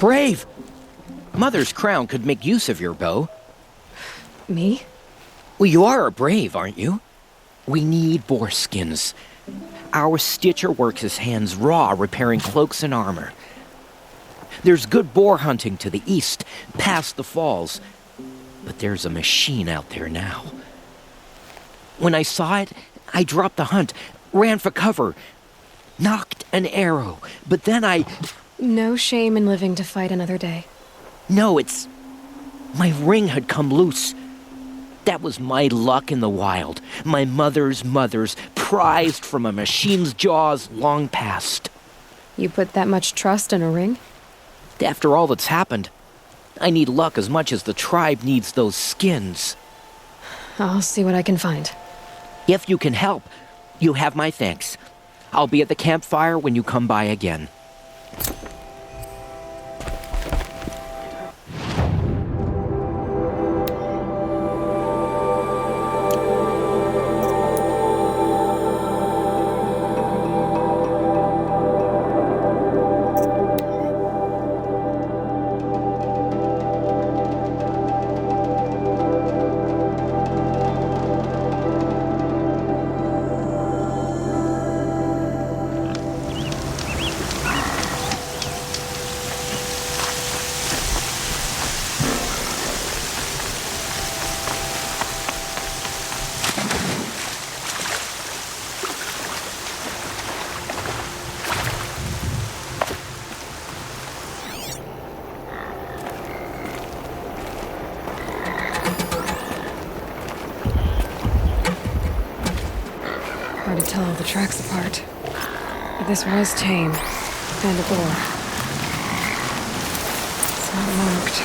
brave! Mother's crown could make use of your bow. Me? Well, you are a brave, aren't you? We need boar skins. Our stitcher works his hands raw repairing cloaks and armor. There's good boar hunting to the east, past the falls. But there's a machine out there now. When I saw it, I dropped the hunt, ran for cover, knocked an arrow, but then I... No shame in living to fight another day. No, it's... My ring had come loose. That was my luck in the wild. My mother's prized from a machine's jaws long past. You put that much trust in a ring? After all that's happened, I need luck as much as the tribe needs those skins. I'll see what I can find. If you can help, you have my thanks. I'll be at the campfire when you come by again. Hard to tell all the tracks apart. But this was tame. And a boar. It's not marked.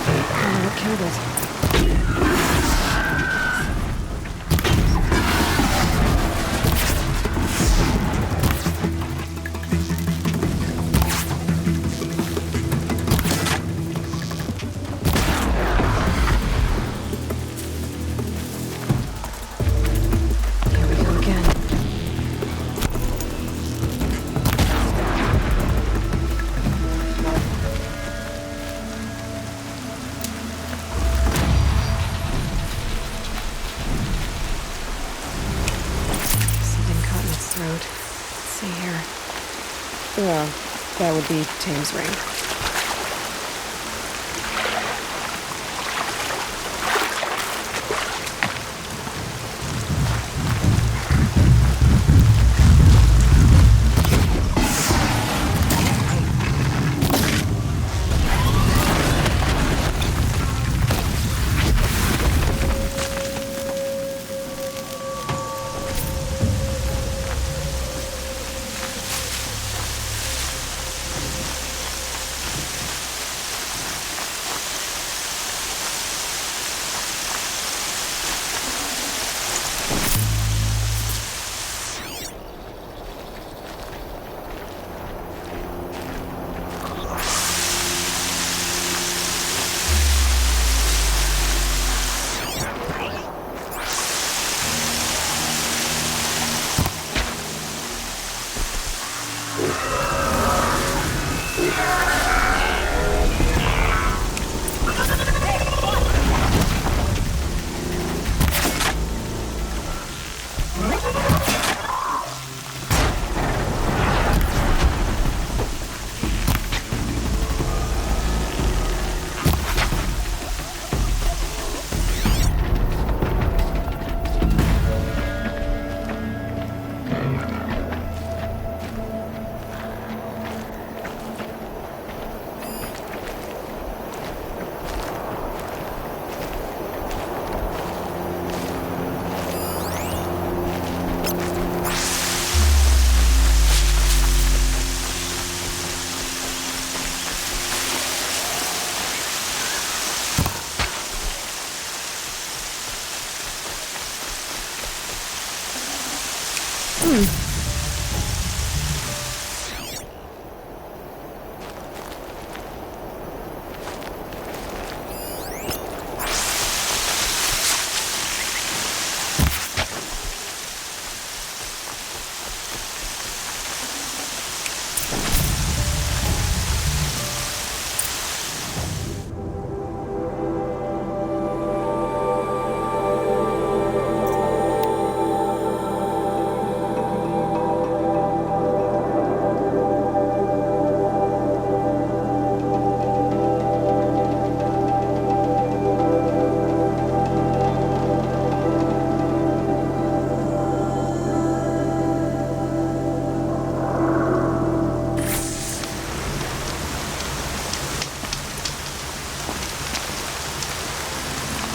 I don't know what killed it. Well, that would be Tame's ring.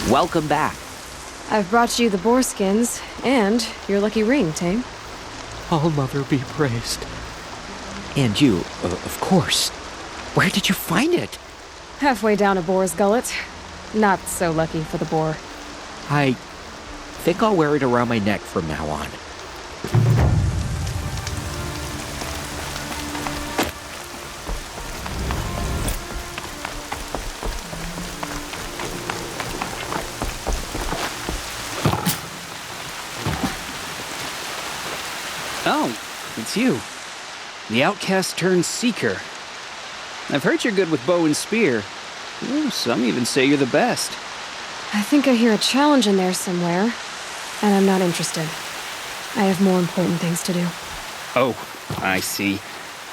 Welcome back. I've brought you the boar skins and your lucky ring, Tame. All Mother be praised. And you, of course. Where did you find it? Halfway down a boar's gullet. Not so lucky for the boar. I think I'll wear it around my neck from now on. Oh, it's you. The outcast turned seeker. I've heard you're good with bow and spear. Ooh, some even say you're the best. I think I hear a challenge in there somewhere, and I'm not interested. I have more important things to do. Oh, I see.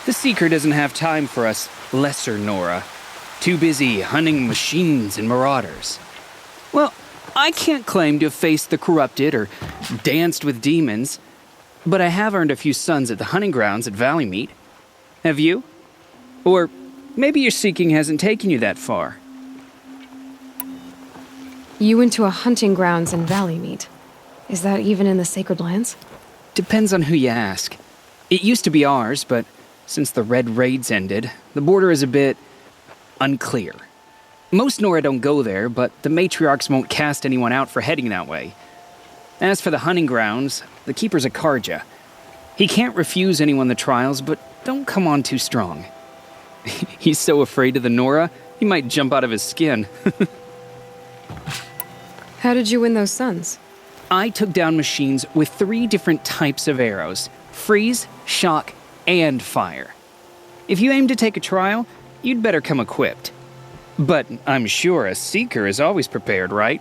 The seeker doesn't have time for us lesser Nora. Too busy hunting machines and marauders. Well, I can't claim to have faced the corrupted or danced with demons, but I have earned a few sons at the hunting grounds at Valley Meet. Have you? Or maybe your seeking hasn't taken you that far. You went to a hunting grounds in Valley Meet. Is that even in the Sacred Lands? Depends on who you ask. It used to be ours, but since the Red Raids ended, the border is a bit unclear. Most Nora don't go there, but the matriarchs won't cast anyone out for heading that way. As for the hunting grounds, the keeper's a Karja. He can't refuse anyone the trials, but don't come on too strong. He's so afraid of the Nora, he might jump out of his skin. How did you win those sons? I took down machines with 3 different types of arrows: freeze, shock, and fire. If you aim to take a trial, you'd better come equipped. But I'm sure a seeker is always prepared, right?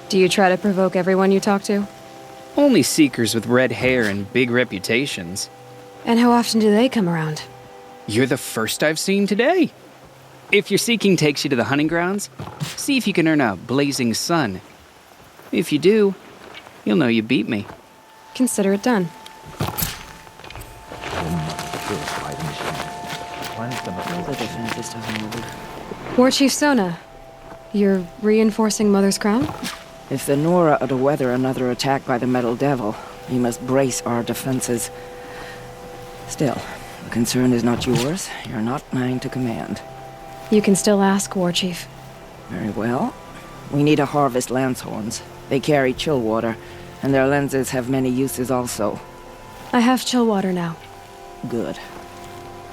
Do you try to provoke everyone you talk to? Only seekers with red hair and big reputations. And how often do they come around? You're the first I've seen today. If your seeking takes you to the hunting grounds, see if you can earn a blazing sun. If you do, you'll know you beat me. Consider it done. War Chief Sona, you're reinforcing Mother's Crown? If the Nora are to weather another attack by the Metal Devil, we must brace our defenses. Still, the concern is not yours. You're not mine to command. You can still ask, War Chief. Very well. We need to harvest Lancehorns. They carry chill water, and their lenses have many uses also. I have chill water now. Good.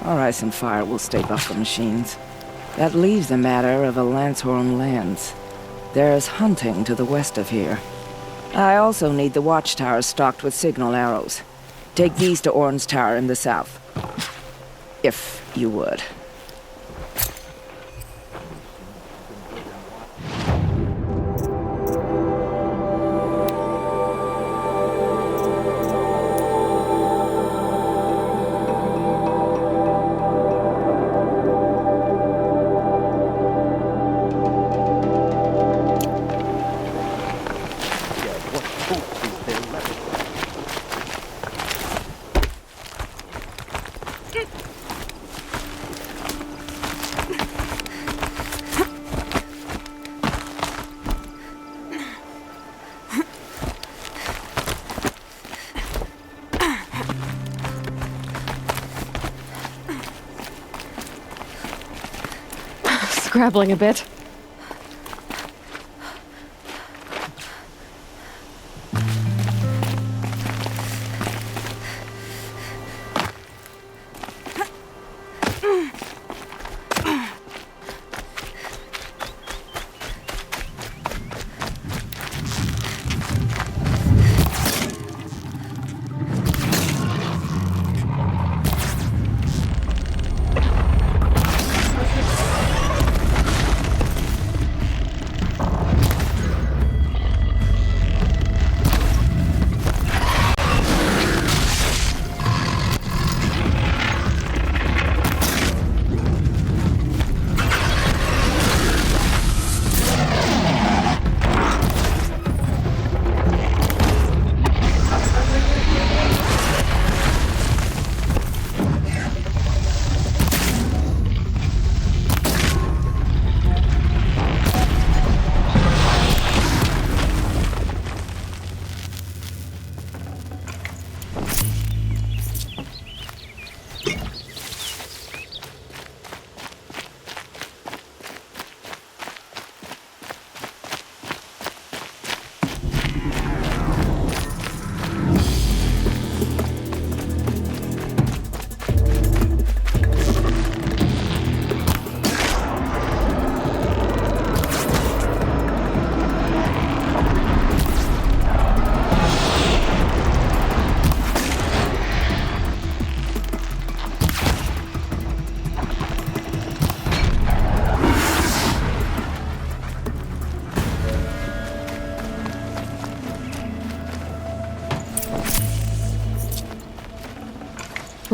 Our ice and fire will stay buffer machines. That leaves the matter of a Lancehorn lands. There's hunting to the west of here. I also need the watchtowers stocked with signal arrows. Take these to Orn's Tower in the south. If you would. Scrabbling a bit.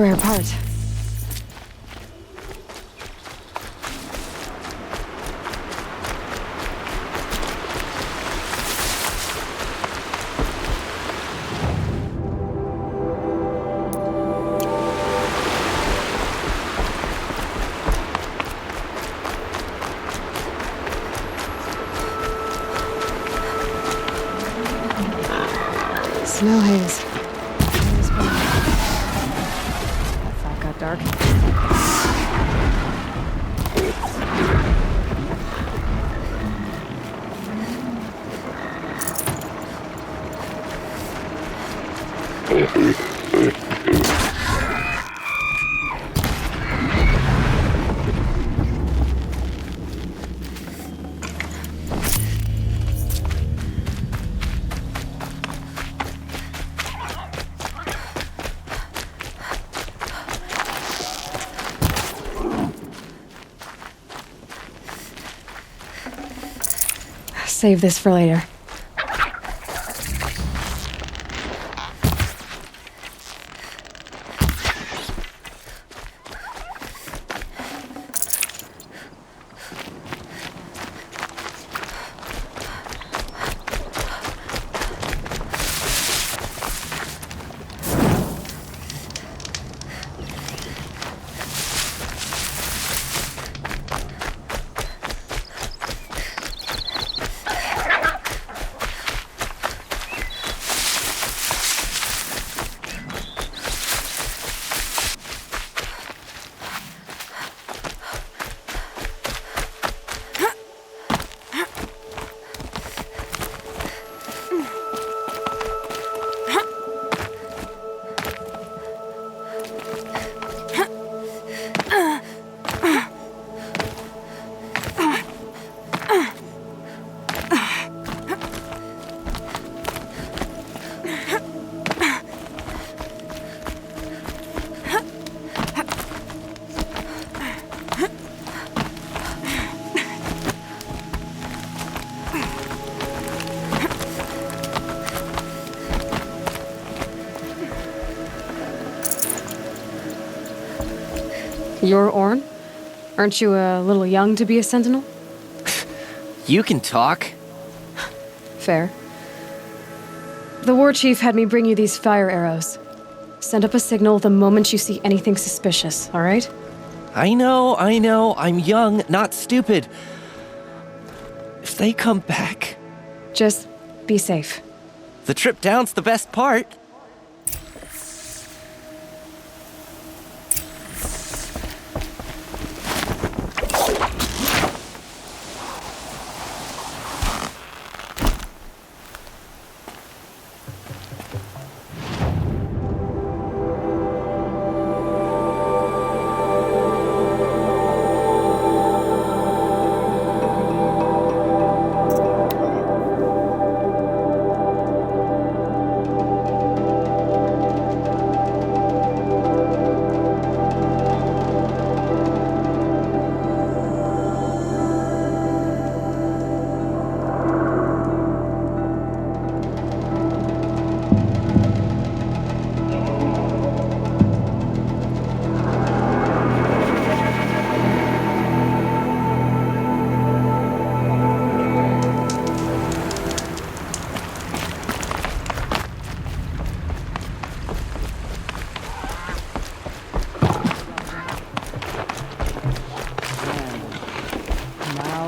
rare part. Snow haze. That fog got dark. Save this for later. You're Orn? Aren't you a little young to be a sentinel? You can talk. Fair. The war chief had me bring you these fire arrows. Send up a signal the moment you see anything suspicious, all right? I know. I'm young, not stupid. If they come back... Just be safe. The trip down's the best part.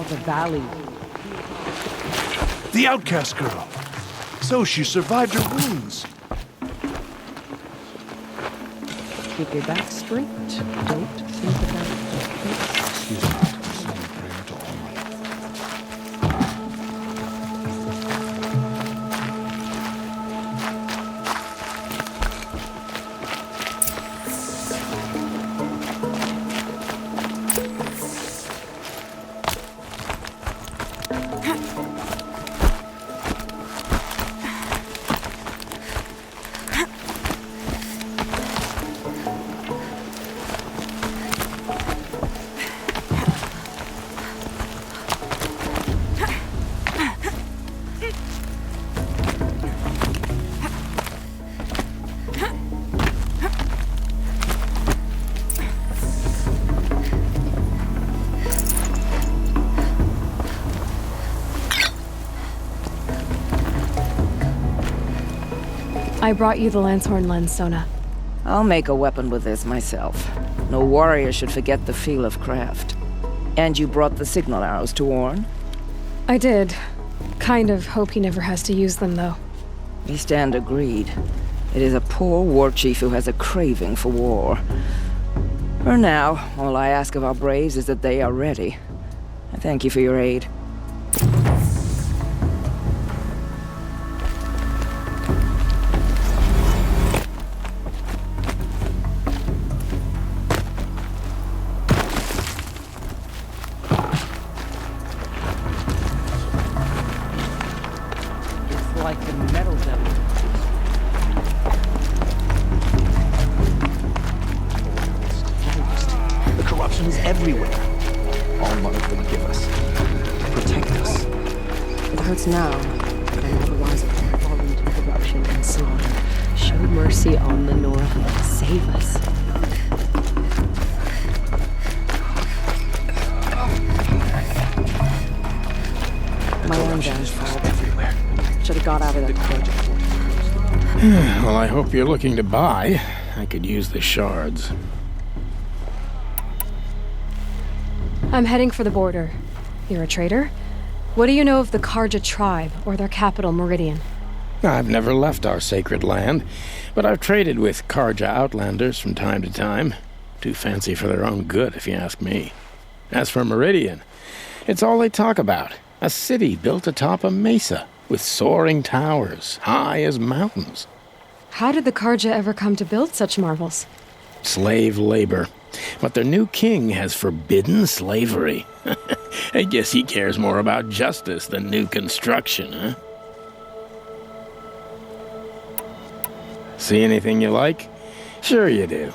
The valley. The outcast girl. So she survived her wounds. Keep your back straight. Don't think about it. Excuse me. Saying a prayer to Almighty. I brought you the Lancehorn lens, Sona. I'll make a weapon with this myself. No warrior should forget the feel of craft. And you brought the signal arrows to Orn? I did. Kind of hope he never has to use them, though. We stand agreed. It is a poor war chief who has a craving for war. For now, all I ask of our braves is that they are ready. I thank you for your aid. It's like the metal devil. The corruption is everywhere. All Mother could give us. Protect us. It hurts now, but I otherwise it will fall into corruption and slaughter. Show mercy on the Nora. Save us. My own downfall. Should have got out of there quick. Well, I hope you're looking to buy. I could use the shards. I'm heading for the border. You're a trader? What do you know of the Karja tribe, or their capital, Meridian? I've never left our sacred land, but I've traded with Karja outlanders from time to time. Too fancy for their own good, if you ask me. As for Meridian, it's all they talk about. A city built atop a mesa, with soaring towers, high as mountains. How did the Karja ever come to build such marvels? Slave labor. But their new king has forbidden slavery. I guess he cares more about justice than new construction, huh? See anything you like? Sure you do.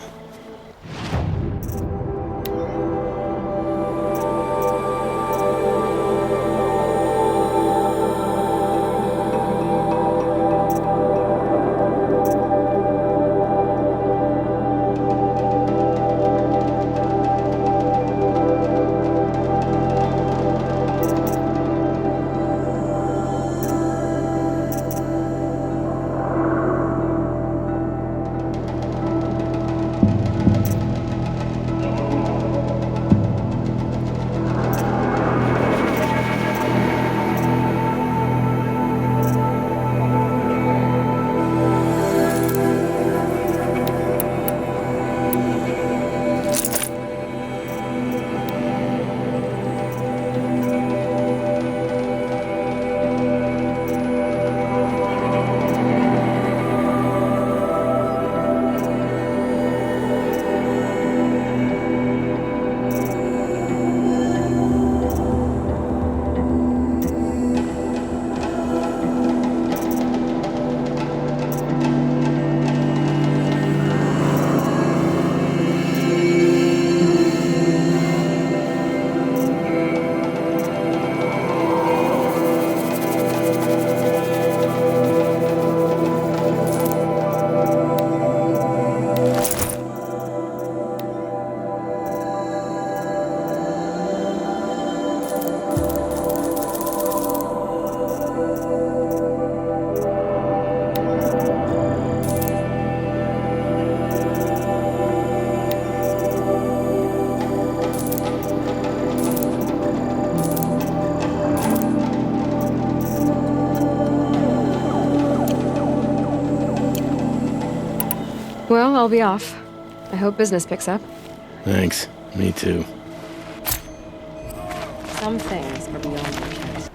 Well, I'll be off. I hope business picks up. Thanks. Me too. Some things are beyond your grasp.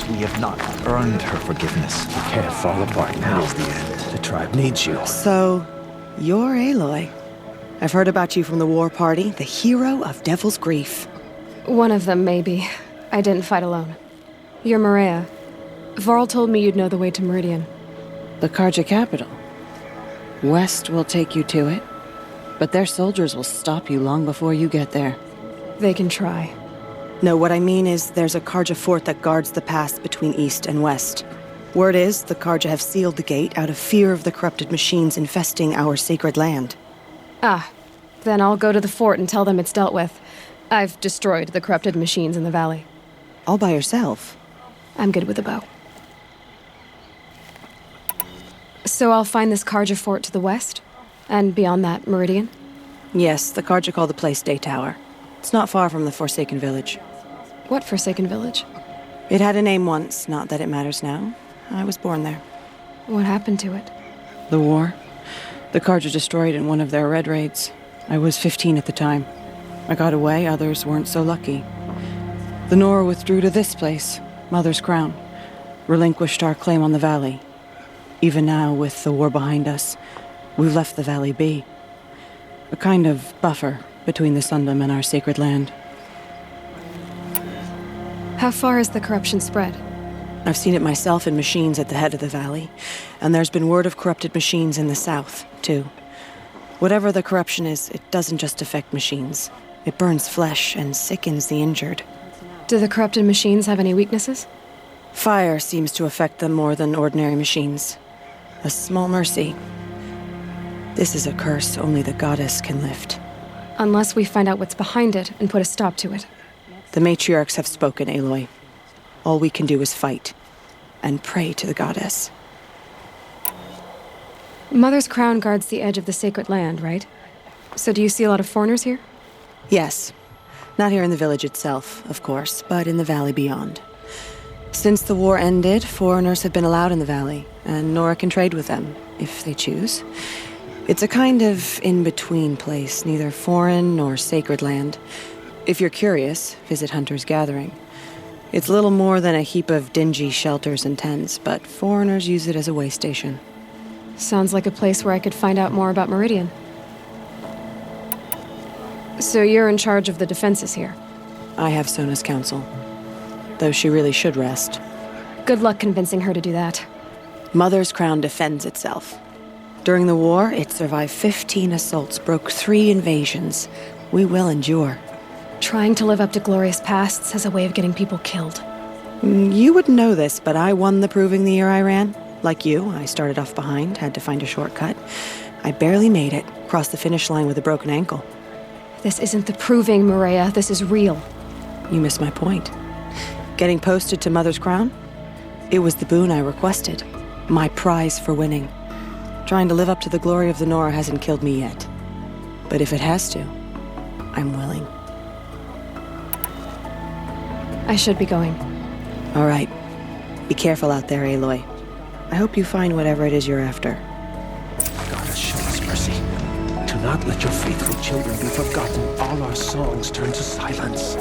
because we have not earned her forgiveness. You can't fall apart now. It is the end. The tribe needs you. So, you're Aloy. I've heard about you from the war party, the hero of Devil's Grief. One of them, maybe. I didn't fight alone. You're Maria. Varl told me you'd know the way to Meridian. The Karja capital. West will take you to it, but their soldiers will stop you long before you get there. They can try. No, what I mean is there's a Karja fort that guards the pass between east and west. Word is, the Karja have sealed the gate out of fear of the corrupted machines infesting our sacred land. Ah, then I'll go to the fort and tell them it's dealt with. I've destroyed the corrupted machines in the valley. All by yourself? I'm good with a bow. So I'll find this Karja fort to the west? And beyond that, Meridian? Yes, the Karja call the place Day Tower. It's not far from the Forsaken Village. What Forsaken Village? It had a name once, not that it matters now. I was born there. What happened to it? The war. The Karja destroyed in one of their red raids. I was 15 at the time. I got away, others weren't so lucky. The Nora withdrew to this place, Mother's Crown. Relinquished our claim on the valley. Even now, with the war behind us, we've left the valley be. A kind of buffer between the Sundom and our sacred land. How far has the corruption spread? I've seen it myself in machines at the head of the valley, and there's been word of corrupted machines in the south, too. Whatever the corruption is, it doesn't just affect machines. It burns flesh and sickens the injured. Do the corrupted machines have any weaknesses? Fire seems to affect them more than ordinary machines. A small mercy. This is a curse only the goddess can lift. Unless we find out what's behind it and put a stop to it. The matriarchs have spoken, Aloy. All we can do is fight, and pray to the goddess. Mother's Crown guards the edge of the sacred land, right? So do you see a lot of foreigners here? Yes. Not here in the village itself, of course, but in the valley beyond. Since the war ended, foreigners have been allowed in the valley, and Nora can trade with them, if they choose. It's a kind of in-between place, neither foreign nor sacred land. If you're curious, visit Hunter's Gathering. It's little more than a heap of dingy shelters and tents, but foreigners use it as a way station. Sounds like a place where I could find out more about Meridian. So you're in charge of the defenses here? I have Sona's counsel, though she really should rest. Good luck convincing her to do that. Mother's Crown defends itself. During the war, it survived 15 assaults, broke 3 invasions. We will endure. Trying to live up to glorious pasts has a way of getting people killed. You wouldn't know this, but I won the proving the year I ran. Like you, I started off behind, had to find a shortcut. I barely made it, crossed the finish line with a broken ankle. This isn't the proving, Maria. This is real. You missed my point. Getting posted to Mother's Crown? It was the boon I requested. My prize for winning. Trying to live up to the glory of the Nora hasn't killed me yet. But if it has to, I'm willing. I should be going. All right. Be careful out there, Aloy. I hope you find whatever it is you're after. Goddess, show us mercy. Do not let your faithful children be forgotten. All our songs turn to silence.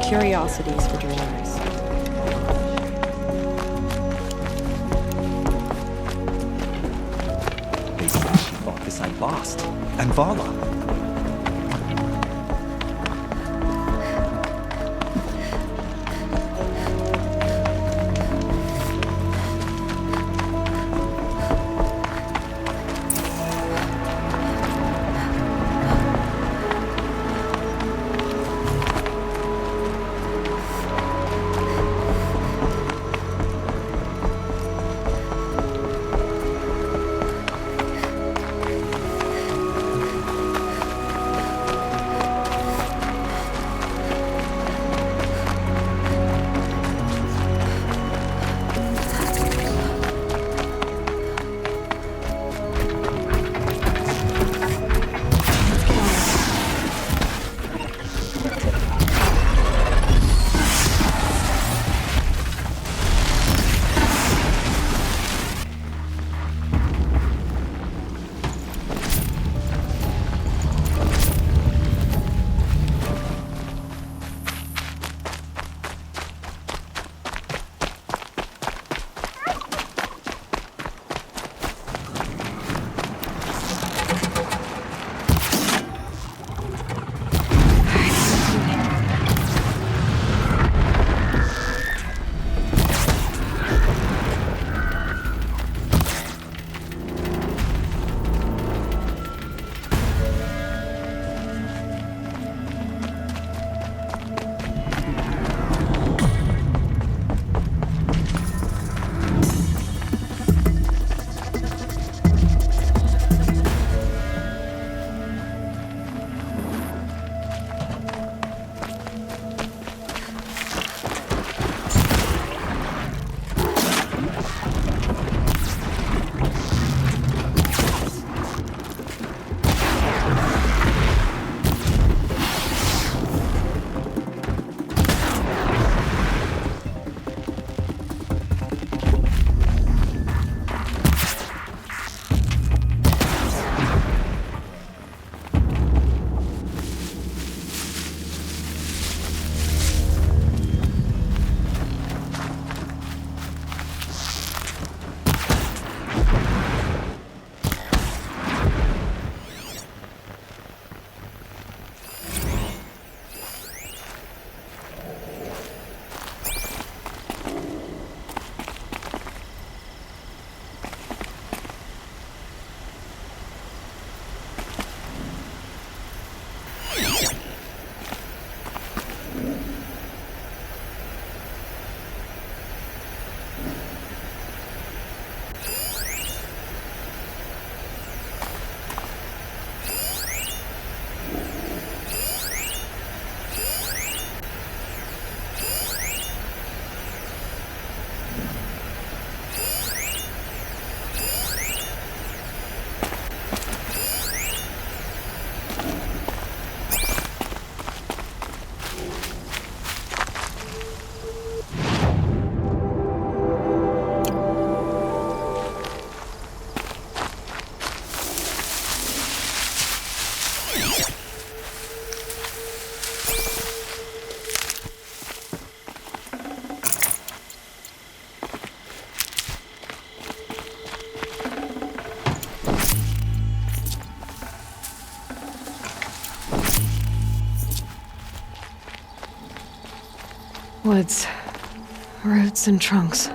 Curiosities for dreamers. They say she thought this I lost. And Vala. Woods. Roots and trunks.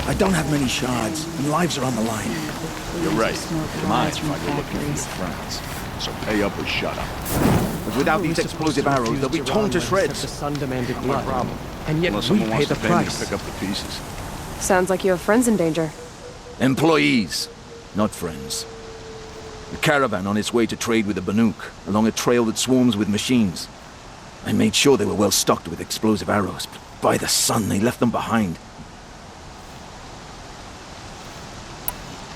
I don't have many shards, and lives are on the line. You're right. Mine if I go looking for your friends. So pay up or shut up. But without these explosive arrows, they'll be torn to shreds. The sun demanded No blood. problem. And yet Unless we someone pay wants the to pay me to price. pick up the pieces. Sounds like you have friends in danger. Employees, not friends. The caravan on its way to trade with the Banuk, along a trail that swarms with machines. I made sure they were well stocked with explosive arrows, but by the sun, they left them behind.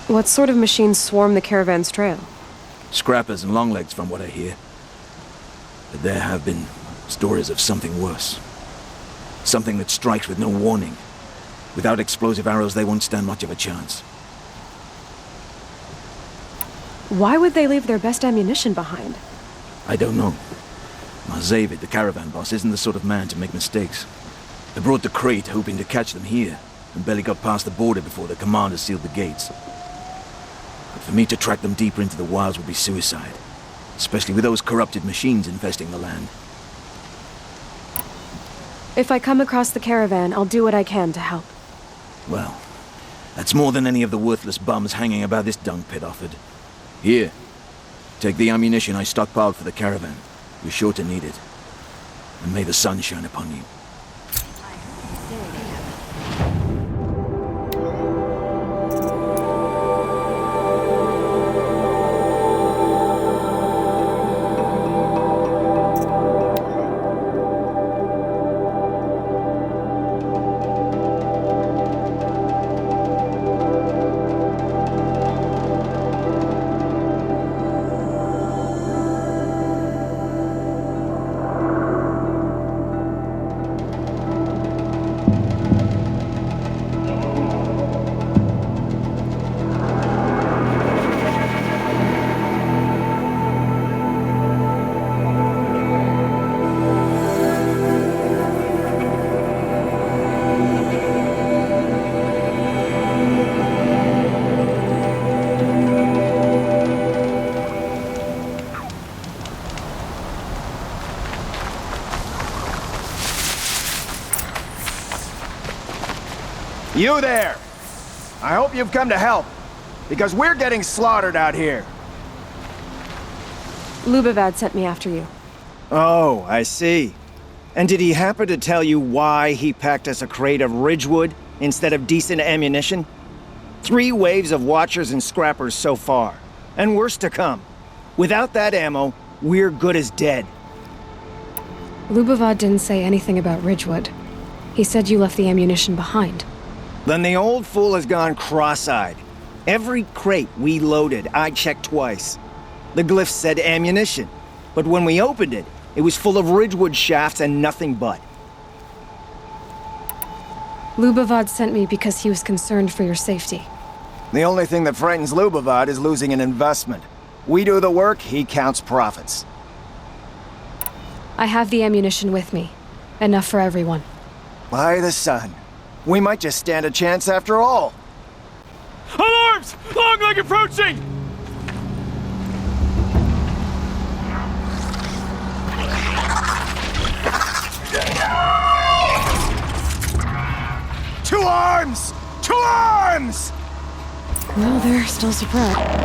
What sort of machines swarm the caravan's trail? Scrappers and longlegs, from what I hear. But there have been stories of something worse. Something that strikes with no warning. Without explosive arrows, they won't stand much of a chance. Why would they leave their best ammunition behind? I don't know. Zavid, the caravan boss, isn't the sort of man to make mistakes. They brought the crate hoping to catch them here, and barely got past the border before the commander sealed the gates. But for me to track them deeper into the wilds would be suicide, especially with those corrupted machines infesting the land. If I come across the caravan, I'll do what I can to help. Well, that's more than any of the worthless bums hanging about this dung pit offered. Here, take the ammunition I stockpiled for the caravan. You're sure to need it. And may the sun shine upon you. You there! I hope you've come to help, because we're getting slaughtered out here. Lubavad sent me after you. Oh, I see. And did he happen to tell you why he packed us a crate of Ridgewood instead of decent ammunition? 3 waves of Watchers and Scrappers so far, and worse to come. Without that ammo, we're good as dead. Lubavad didn't say anything about Ridgewood. He said you left the ammunition behind. Then the old fool has gone cross-eyed. Every crate we loaded, I checked twice. The glyph said ammunition, but when we opened it, it was full of Ridgewood shafts and nothing but. Lubavad sent me because he was concerned for your safety. The only thing that frightens Lubavad is losing an investment. We do the work, he counts profits. I have the ammunition with me. Enough for everyone. By the sun. We might just stand a chance after all. Alarms! Longleg approaching! To arms! To arms! Well, they're still surprised.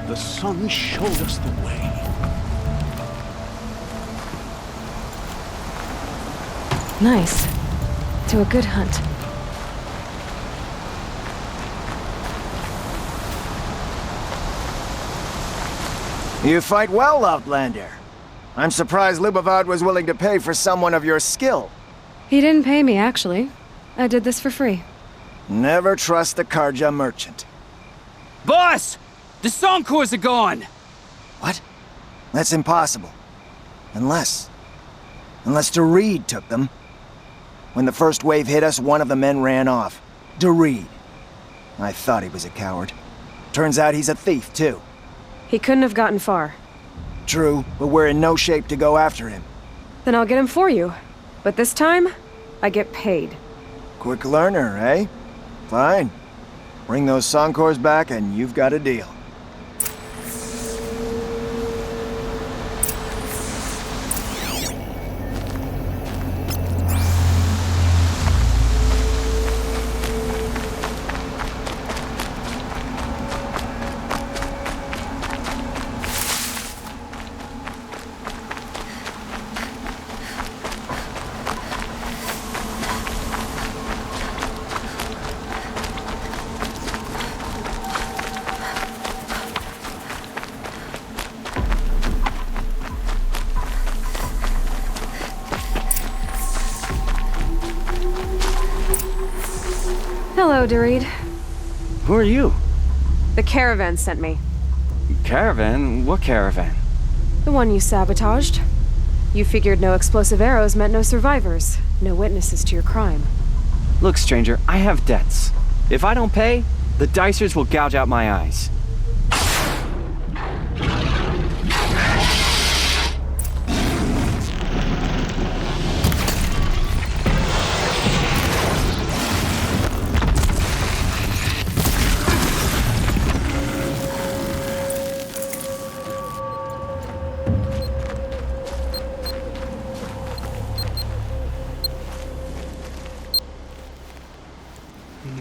The sun showed us the way. Nice. To a good hunt. You fight well, Outlander. I'm surprised Lubavad was willing to pay for someone of your skill. He didn't pay me, actually. I did this for free. Never trust the Karja merchant. Boss! The Songcores are gone! What? That's impossible. Unless Doreed took them. When the first wave hit us, one of the men ran off. Doreed. I thought he was a coward. Turns out he's a thief, too. He couldn't have gotten far. True, but we're in no shape to go after him. Then I'll get him for you. But this time, I get paid. Quick learner, eh? Fine. Bring those Songcores back and you've got a deal. Hello, Doreed. Who are you? The caravan sent me. Caravan? What caravan? The one you sabotaged. You figured no explosive arrows meant no survivors, no witnesses to your crime. Look, stranger, I have debts. If I don't pay, the Dicers will gouge out my eyes.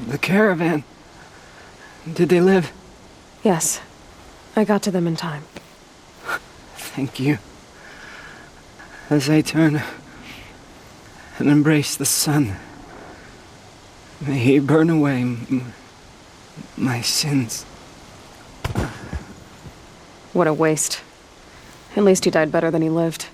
The caravan. Did they live? Yes. I got to them in time. Thank you. As I turn and embrace the sun, may he burn away my sins. What a waste. At least he died better than he lived.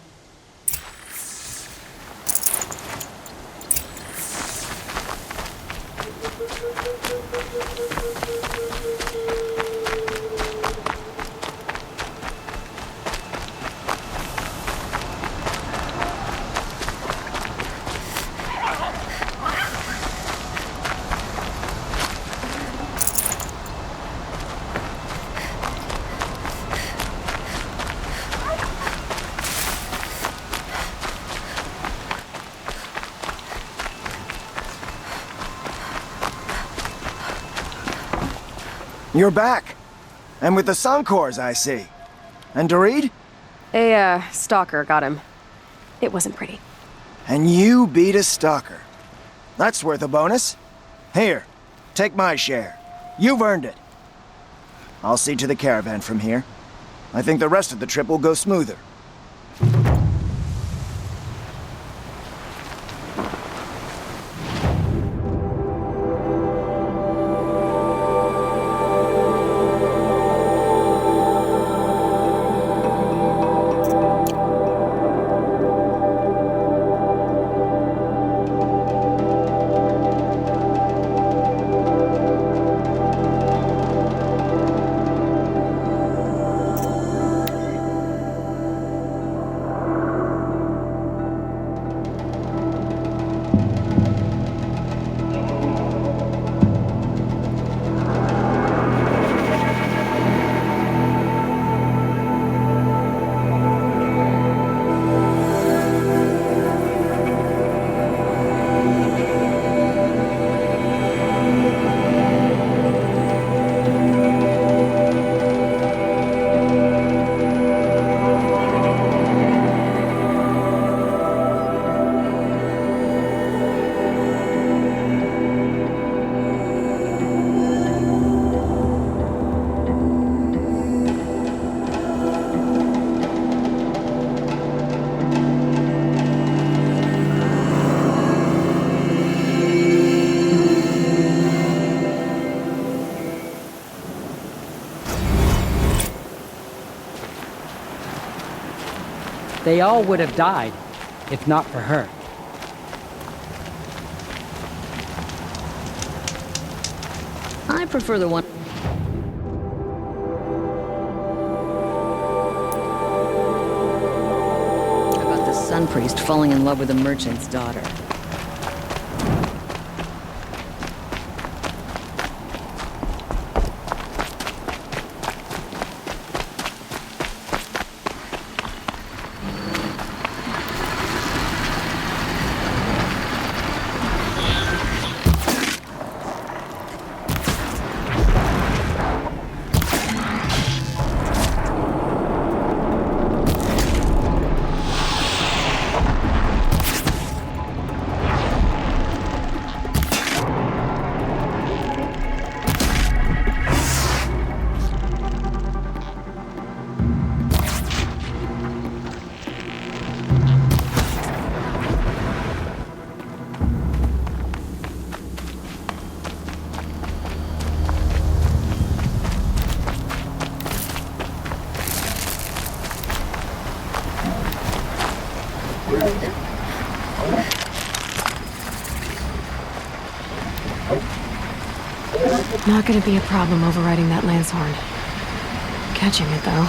You're back. And with the Songcores, I see. And Doreed? A, stalker got him. It wasn't pretty. And you beat a stalker. That's worth a bonus. Here, take my share. You've earned it. I'll see to the caravan from here. I think the rest of the trip will go smoother. They all would have died, if not for her. I prefer the one... about the sun priest falling in love with a merchant's daughter. Not gonna be a problem overriding that lance horn. Catching it, though.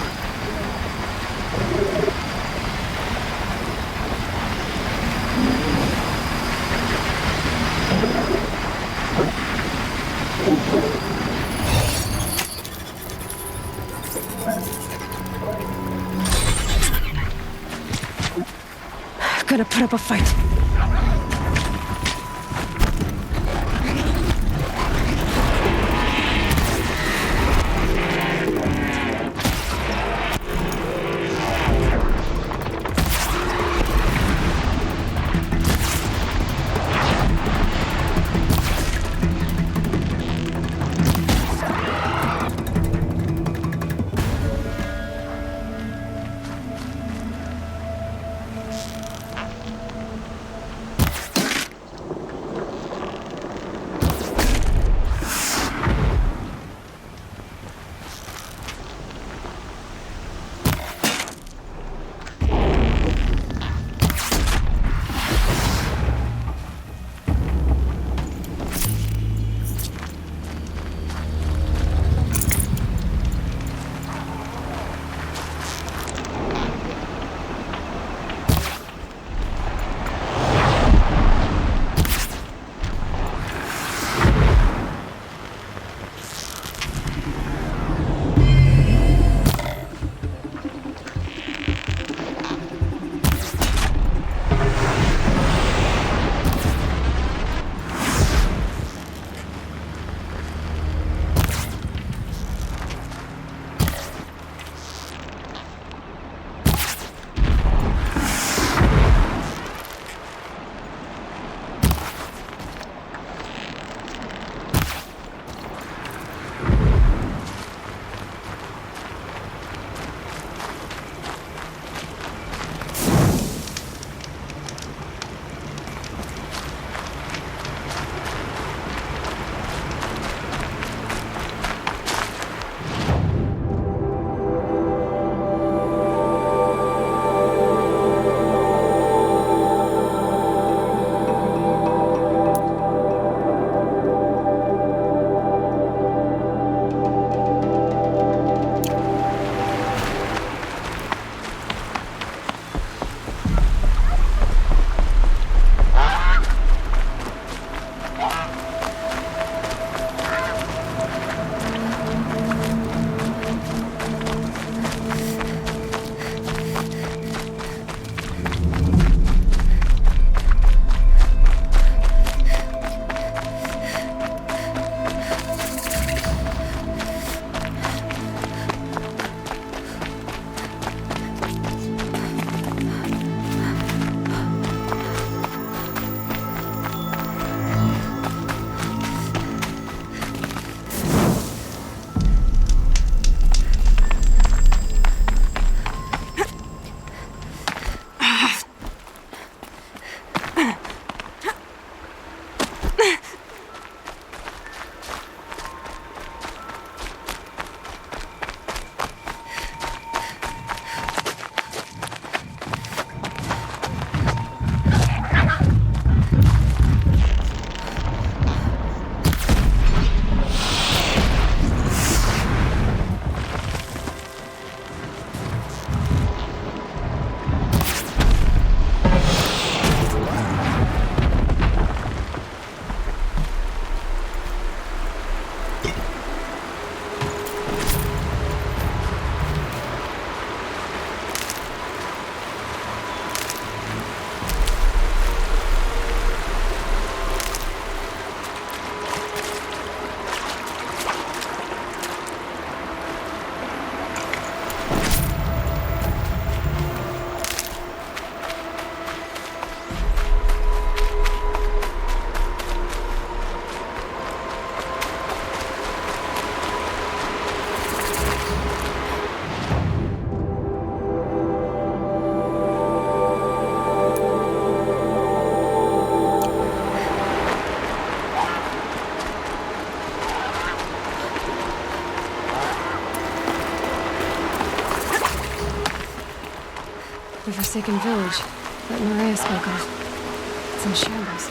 Gotta put up a fight. the forsaken village that Maria spoke of. It's in shambles.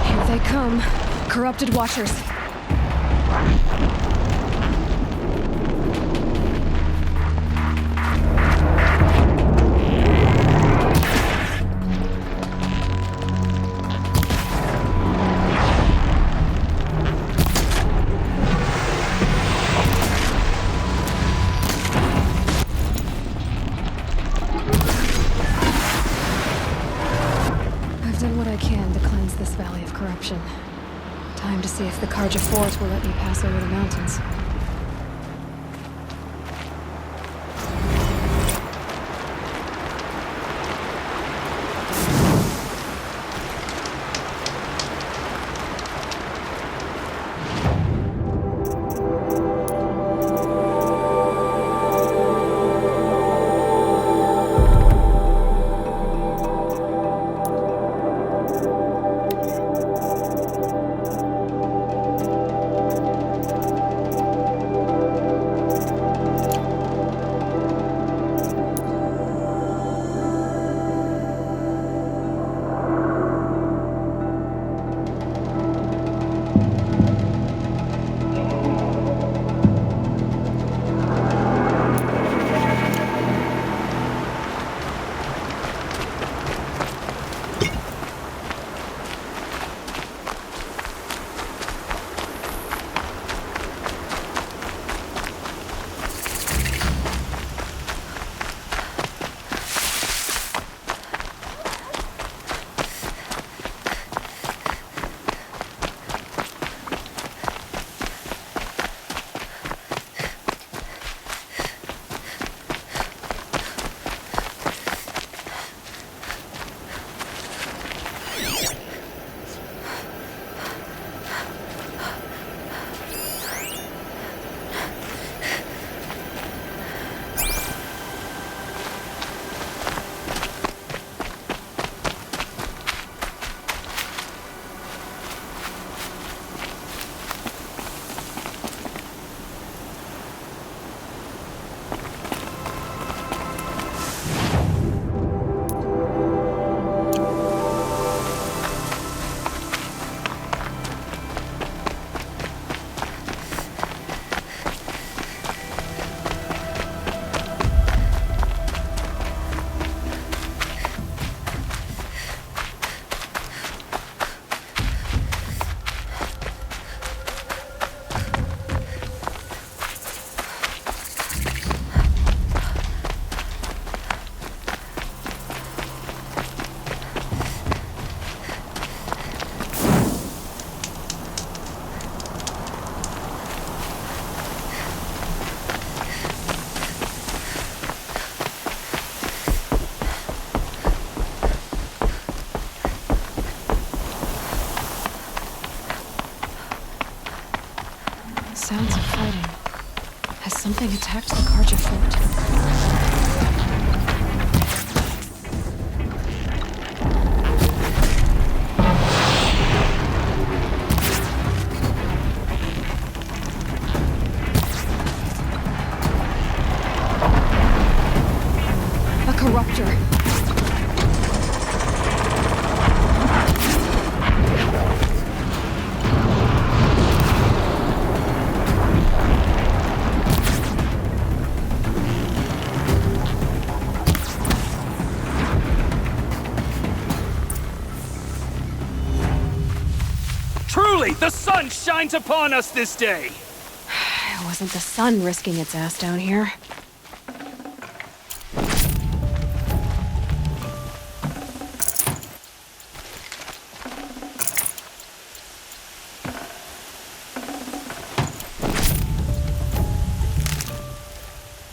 Here they come. Corrupted Watchers. I've done what I can to cleanse this valley of corruption. Time to see if the Karja Fort will let me pass over the mountains. Sounds of fighting. Has something attacked the Karja fort? A corruptor. Truly, the sun shines upon us this day! It wasn't the sun risking its ass down here.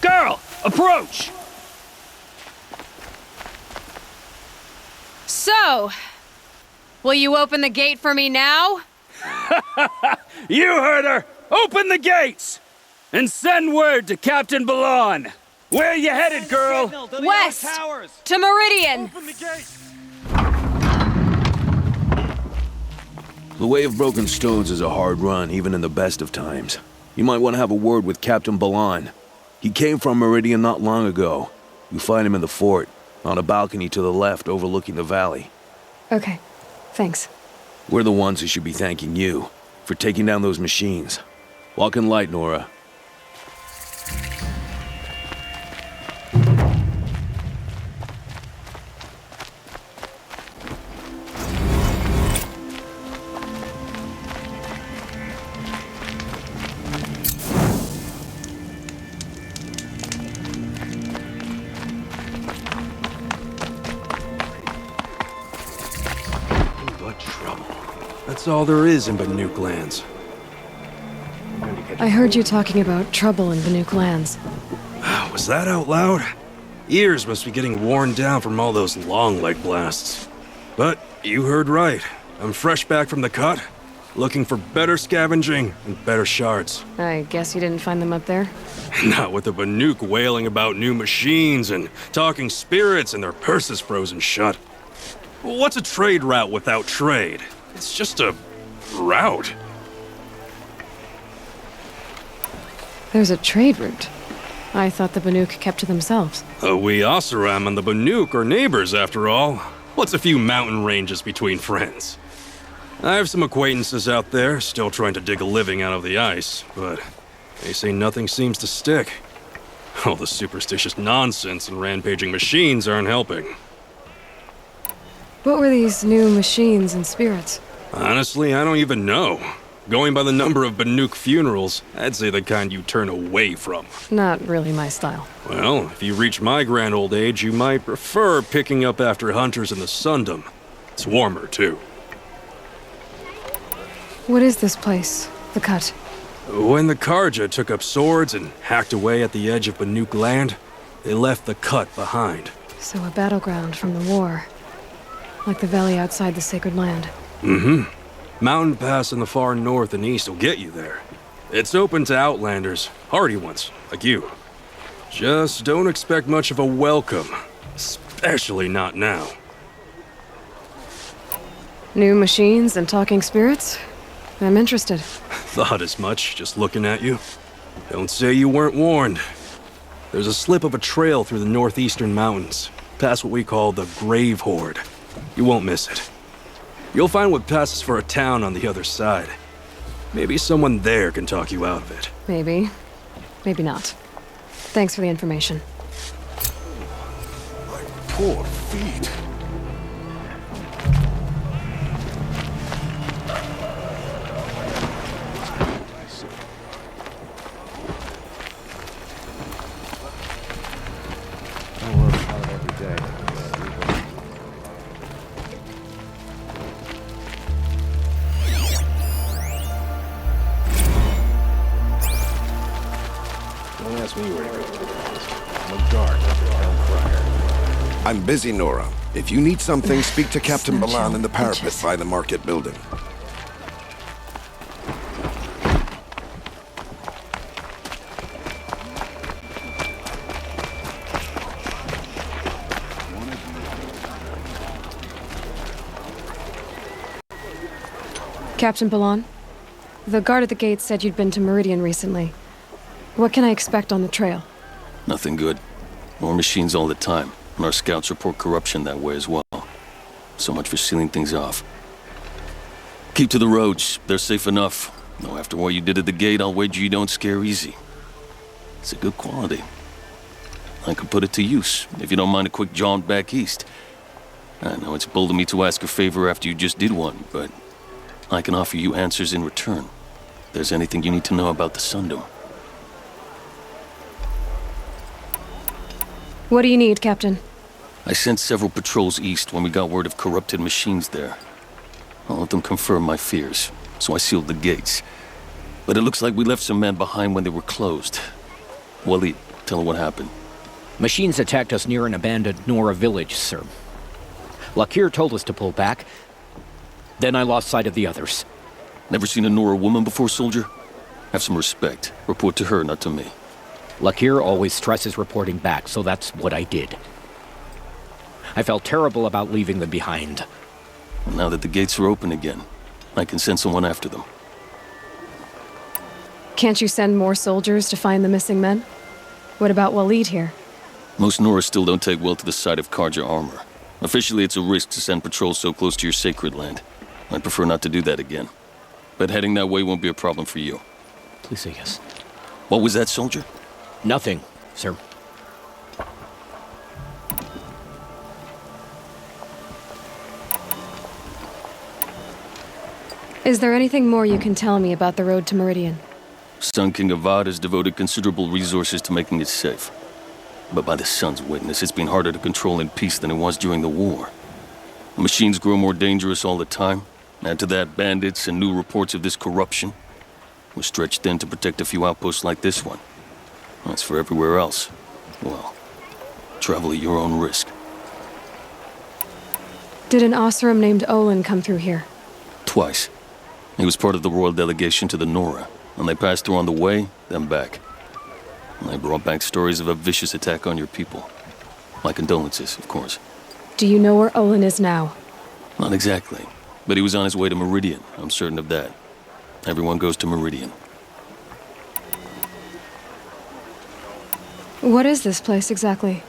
Girl, approach! So, will you open the gate for me now? You heard her! Open the gates! And send word to Captain Balan! Where you headed, girl? West! To Meridian! The Way of Broken Stones is a hard run, even in the best of times. You might want to have a word with Captain Balan. He came from Meridian not long ago. You find him in the fort, on a balcony to the left overlooking the valley. Okay, thanks. We're the ones who should be thanking you for taking down those machines. Walk in light, Nora. What trouble? That's all there is in Banuk lands. I heard you talking about trouble in Banuk lands. Was that out loud? Ears must be getting worn down from all those long leg blasts. But you heard right. I'm fresh back from the cut, looking for better scavenging and better shards. I guess you didn't find them up there? Not with the Banuk wailing about new machines and talking spirits and their purses frozen shut. What's a trade route without trade? It's just a route. There's a trade route. I thought the Banuk kept to themselves. We Oseram and the Banuk are neighbors, after all. What's a few mountain ranges between friends? I have some acquaintances out there, still trying to dig a living out of the ice, but they say nothing seems to stick. All the superstitious nonsense and rampaging machines aren't helping. What were these new machines and spirits? Honestly, I don't even know. Going by the number of Banuk funerals, I'd say the kind you turn away from. Not really my style. Well, if you reach my grand old age, you might prefer picking up after hunters in the Sundom. It's warmer, too. What is this place? The Cut? When the Karja took up swords and hacked away at the edge of Banuk land, they left the Cut behind. So a battleground from the war. Like the valley outside the Sacred Land. Mm-hmm. Mountain Pass in the far north and east will get you there. It's open to outlanders, hardy ones, like you. Just don't expect much of a welcome, especially not now. New machines and talking spirits? I'm interested. Thought as much, just looking at you. Don't say you weren't warned. There's a slip of a trail through the northeastern mountains, past what we call the Grave Horde. You won't miss it. You'll find what passes for a town on the other side. Maybe someone there can talk you out of it. Maybe. Maybe not. Thanks for the information. My poor feet. I'm busy, Nora. If you need something, speak to Captain Balan in the parapet by the market building. Captain Balan, the guard at the gate said you'd been to Meridian recently. What can I expect on the trail? Nothing good. More machines all the time, and our scouts report corruption that way as well. So much for sealing things off. Keep to the roads. They're safe enough. Though after what you did at the gate, I'll wager you don't scare easy. It's a good quality. I could put it to use, if you don't mind a quick jaunt back east. I know it's bold of me to ask a favor after you just did one, but I can offer you answers in return. If there's anything you need to know about the Sundom. What do you need, Captain? I sent several patrols east when we got word of corrupted machines there. All of them confirmed my fears, so I sealed the gates. But it looks like we left some men behind when they were closed. Waleed, tell her what happened. Machines attacked us near an abandoned Nora village, sir. Lakir told us to pull back. Then I lost sight of the others. Never seen a Nora woman before, soldier? Have some respect. Report to her, not to me. Lakir always stresses reporting back, so that's what I did. I felt terrible about leaving them behind. Now that the gates are open again, I can send someone after them. Can't you send more soldiers to find the missing men? What about Waleed here? Most Nora still don't take well to the sight of Karja armor. Officially, it's a risk to send patrols so close to your sacred land. I'd prefer not to do that again. But heading that way won't be a problem for you. Please say yes. What was that, soldier? Nothing, sir. Is there anything more you can tell me about the road to Meridian? Sun King Avad has devoted considerable resources to making it safe. But by the Sun's witness, it's been harder to control in peace than it was during the war. The machines grow more dangerous all the time. Add to that bandits and new reports of this corruption. We're stretched thin to protect a few outposts like this one. As for everywhere else, well, travel at your own risk. Did an Oseram named Olin come through here? Twice. He was part of the royal delegation to the Nora, and they passed through on the way, then back. And they brought back stories of a vicious attack on your people. My condolences, of course. Do you know where Olin is now? Not exactly, but he was on his way to Meridian, I'm certain of that. Everyone goes to Meridian. What is this place exactly?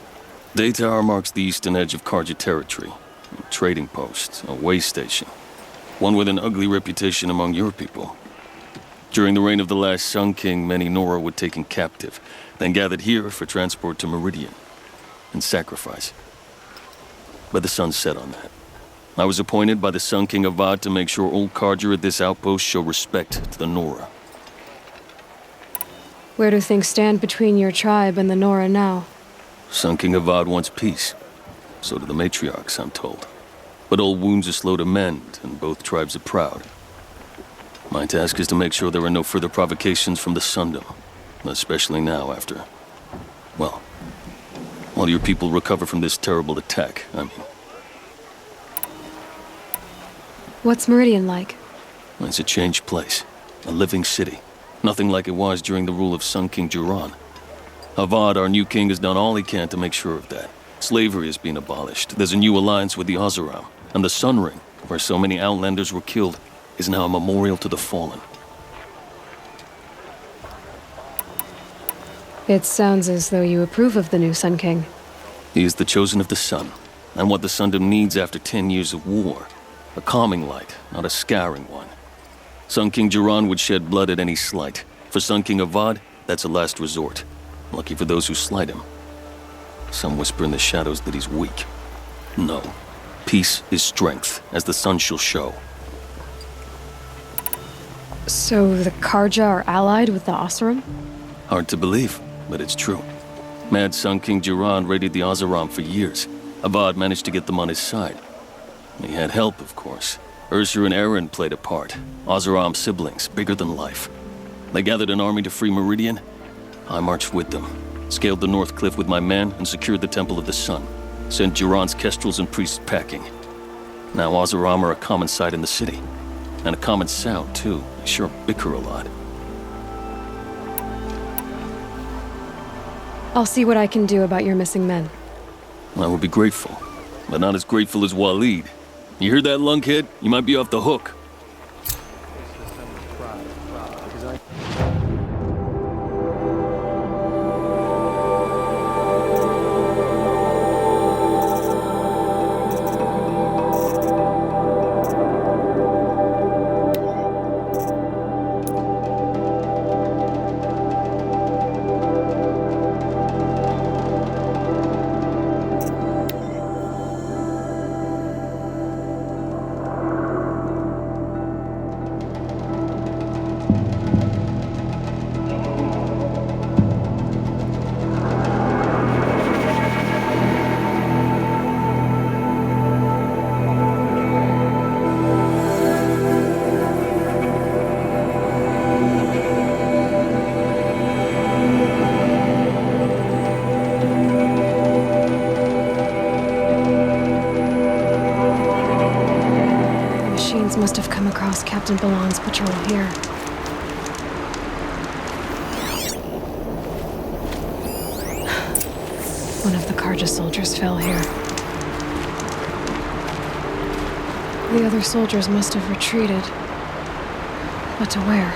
Day Tower marks the eastern edge of Karja territory. A trading post, a way station. One with an ugly reputation among your people. During the reign of the last Sun King, many Nora were taken captive, then gathered here for transport to Meridian, and sacrifice. But the sun set on that. I was appointed by the Sun King Avad to make sure old Karja at this outpost show respect to the Nora. Where do things stand between your tribe and the Nora now? Sun King Avad wants peace. So do the matriarchs, I'm told. But old wounds are slow to mend, and both tribes are proud. My task is to make sure there are no further provocations from the Sundom. Especially now after... well, while your people recover from this terrible attack, I mean. What's Meridian like? It's a changed place. A living city. Nothing like it was during the rule of Sun King Juran. Avad, our new king, has done all he can to make sure of that. Slavery has been abolished. There's a new alliance with the Oseram. And the Sun Ring, where so many Outlanders were killed, is now a memorial to the fallen. It sounds as though you approve of the new Sun King. He is the chosen of the Sun, and what the Sundom needs after 10 years of war. A calming light, not a scouring one. Sun King Juran would shed blood at any slight. For Sun King Avad, that's a last resort. Lucky for those who slight him. Some whisper in the shadows that he's weak. No. Peace is strength, as the sun shall show. So the Karja are allied with the Oseram? Hard to believe, but it's true. Mad Sun King Juran raided the Oseram for years. Avad managed to get them on his side. He had help, of course. Ursur and Eren played a part. Oseram siblings, bigger than life. They gathered an army to free Meridian. I marched with them, scaled the North Cliff with my men, and secured the Temple of the Sun. Sent Juran's kestrels and priests packing. Now Oseram are a common sight in the city. And a common sound, too. They sure bicker a lot. I'll see what I can do about your missing men. I will be grateful, but not as grateful as Waleed. You hear that, lunkhead? You might be off the hook. Must have come across Captain Balan's patrol here. Karja soldiers fell here. The other soldiers must have retreated. But to where?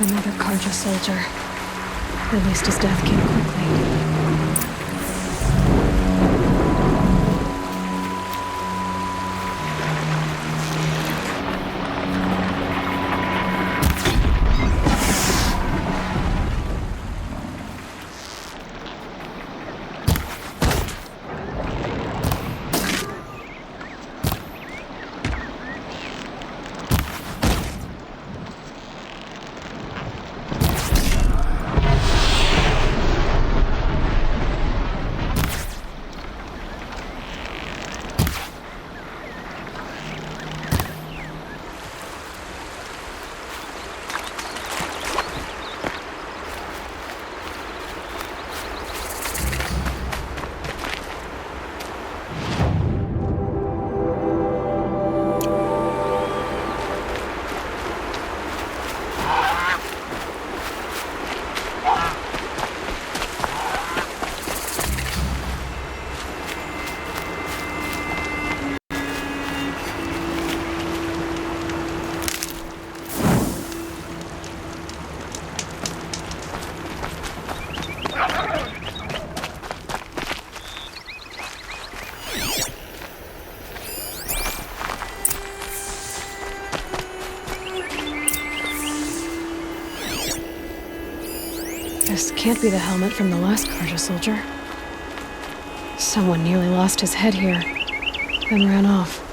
Another Karja soldier. At least his death came quickly. This can't be the helmet from the last Karja soldier. Someone nearly lost his head here, then ran off.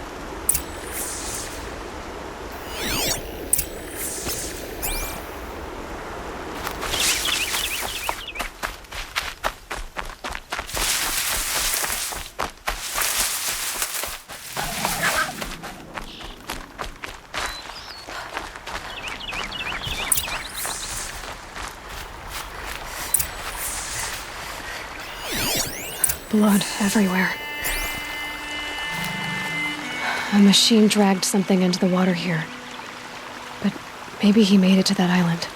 Blood everywhere. A machine dragged something into the water here. But maybe he made it to that island.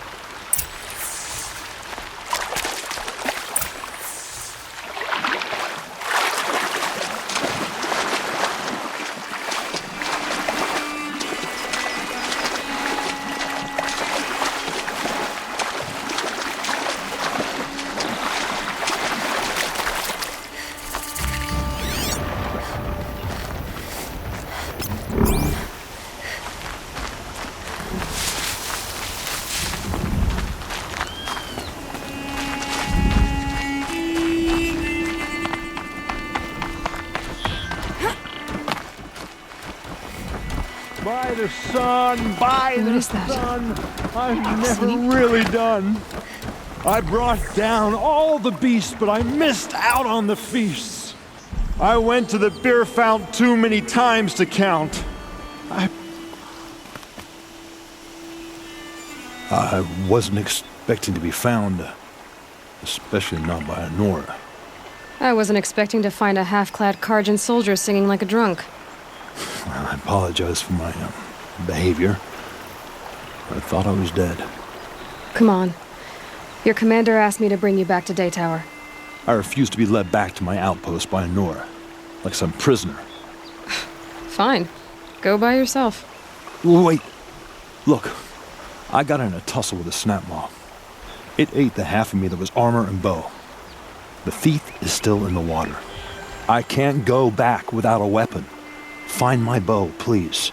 By the sun, by the sun, I'm never really done. I brought down all the beasts, but I missed out on the feasts. I went to the beer fount too many times to count. I wasn't expecting to be found, especially not by Nora. I wasn't expecting to find a half-clad Karjan soldier singing like a drunk. I apologize for my behavior. I thought I was dead. Come on. Your commander asked me to bring you back to Daytower. I refused to be led back to my outpost by Nora, like some prisoner. Fine. Go by yourself. Wait. Look, I got in a tussle with a snap moth. It ate the half of me that was armor and bow. The thief is still in the water. I can't go back without a weapon. Find my bow, please.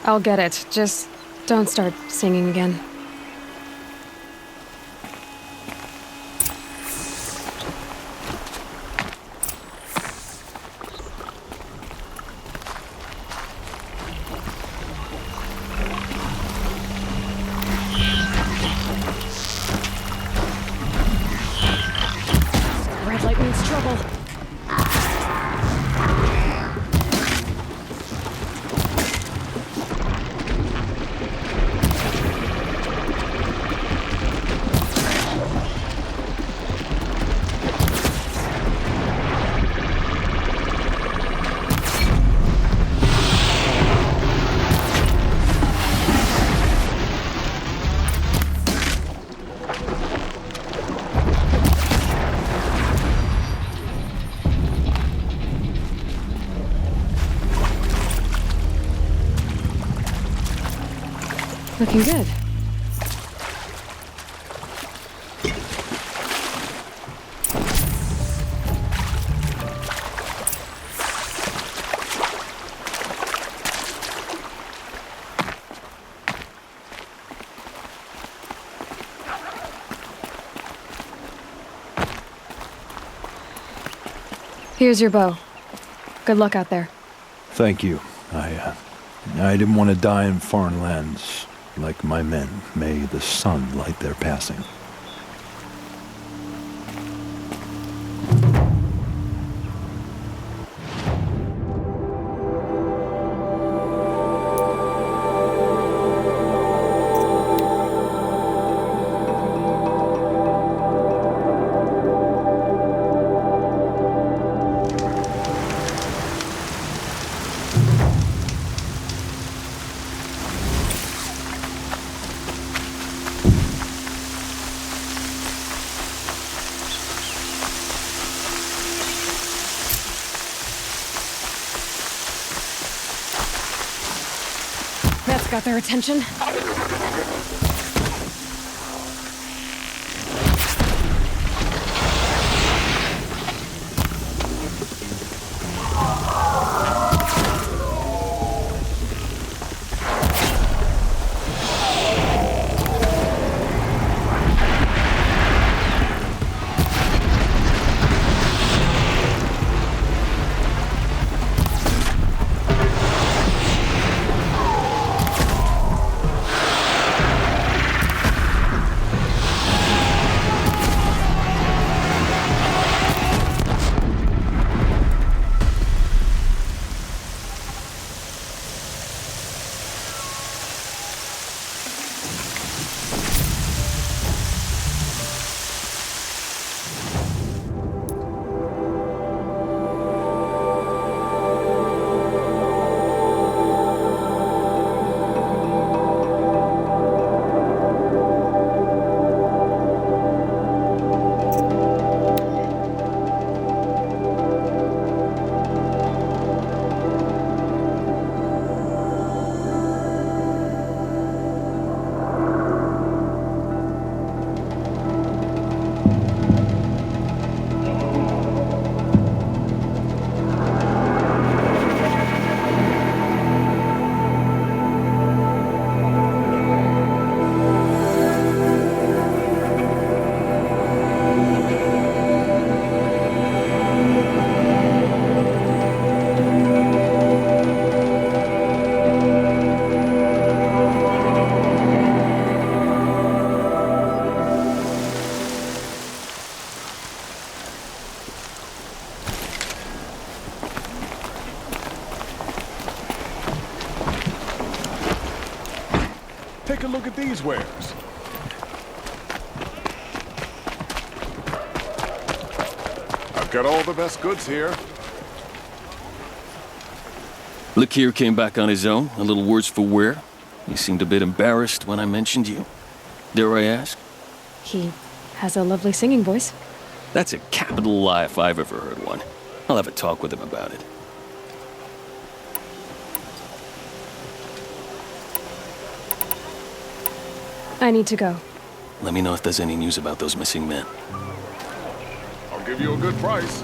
I'll get it. Just don't start singing again. Red light means trouble. Looking good. Here's your bow. Good luck out there. Thank you. I didn't want to die in foreign lands. Like my men, may the sun light their passing. That's got their attention. Take a look at these wares. I've got all the best goods here. Lakir came back on his own, a little worse for wear. He seemed a bit embarrassed when I mentioned you. Dare I ask? He has a lovely singing voice. That's a capital lie if I've ever heard one. I'll have a talk with him about it. I need to go. Let me know if there's any news about those missing men. I'll give you a good price.